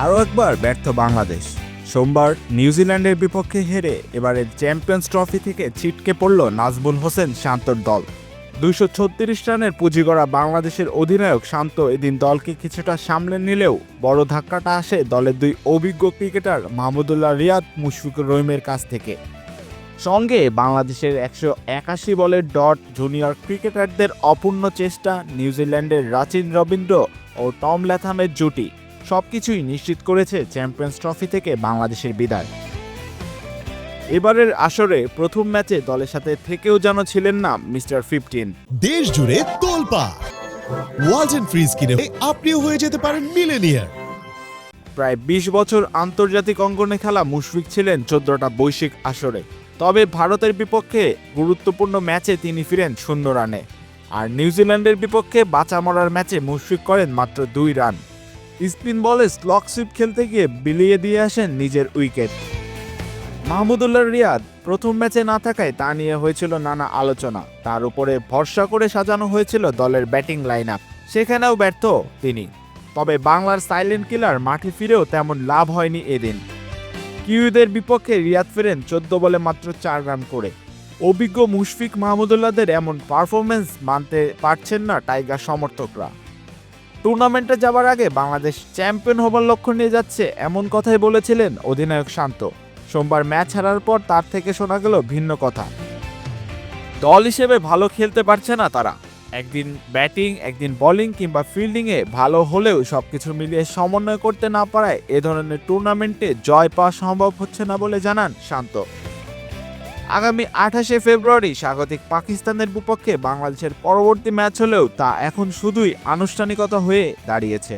আরও একবার ব্যর্থ বাংলাদেশ। সোমবার নিউজিল্যান্ডের বিপক্ষে হেরে এবারের চ্যাম্পিয়ন্স ট্রফি থেকে ছিটকে পড়ল নাজমুল হোসেন শান্তর দল। 236 রানের পুঁজি গড়া বাংলাদেশের অধিনায়ক শান্ত এদিন দলকে কিছুটা সামলে নিলেও বড় ধাক্কাটা আসে দলের দুই অভিজ্ঞ ক্রিকেটার মাহমুদুল্লাহ রিয়াদ, মুশফিকুর রহিমের কাছ থেকে। সঙ্গে বাংলাদেশের 181 বলের ডট জুনিয়র ক্রিকেটারদের অপূর্ণ চেষ্টা, নিউজিল্যান্ডের রাচিন রবীন্দ্র ও টম ল্যাথামের জুটি সবকিছুই নিশ্চিত করেছে চ্যাম্পিয়ন্স ট্রফি থেকে বাংলাদেশের বিদায়। এবারের আসরে প্রথম ম্যাচে দলের সাথে থেকেও যেন ছিলেন না মিস্টার 15। দেশ জুড়ে তোলপাড় ওয়ালটন ফ্রিজ কিনে আপনিও হয়ে যেতে পারেন মিলেনিয়ার। প্রায় 20 বছর আন্তর্জাতিক অঙ্গনে খেলা মুশফিক ছিলেন 14টা বৈশ্বিক আসরে। তবে ভারতের বিপক্ষে গুরুত্বপূর্ণ ম্যাচে তিনি ফিরেন 0 রানে। আর নিউজিল্যান্ডের বিপক্ষে বাঁচা মরার ম্যাচে মুশফিক করেন মাত্র 2 রান। স্পিন বলে স্লগ সুইপ খেলতে গিয়ে বিলিয়ে দিয়ে আসেন নিজের উইকেট। মাহমুদুল্লাহ রিয়াদ প্রথম ম্যাচে না থাকায় তা নিয়ে হয়েছিল নানা আলোচনা। তার উপরে ভরসা করে সাজানো হয়েছিল দলের ব্যাটিং লাইন আপ, সেখানেও ব্যর্থ তিনি। তবে বাংলার সাইলেন্ট কিলার মাঠে ফিরেও তেমন লাভ হয়নি এদিন। কিউইদের বিপক্ষে রিয়াদ ফেরেন 14 বলে মাত্র 4 রান করে। অভিজ্ঞ মুশফিক মাহমুদুল্লাহদের এমন পারফরমেন্স মানতে পারছেন না টাইগার সমর্থকরা। টুর্নামেন্টে যাবার আগে বাংলাদেশ চ্যাম্পিয়ন হবার লক্ষ্য নিয়ে যাচ্ছে এমন কথাই বলেছিলেন অধিনায়ক শান্ত। সোমবার ম্যাচ হারার পর তার থেকে শোনা গেল ভিন্ন কথা। দল হিসেবে ভালো খেলতে পারছে না তারা। একদিন ব্যাটিং, একদিন বোলিং কিংবা ফিল্ডিংয়ে ভালো হলেও সবকিছু মিলিয়ে সমন্বয় করতে না পারায় এ ধরনের টুর্নামেন্টে জয় পাওয়া সম্ভব হচ্ছে না বলে জানান শান্ত। আগামী 28শে ফেব্রুয়ারি স্বাগতিক পাকিস্তানের বিপক্ষে বাংলাদেশের পরবর্তী ম্যাচ হলেও তা এখন শুধুই আনুষ্ঠানিকতা হয়ে দাঁড়িয়েছে।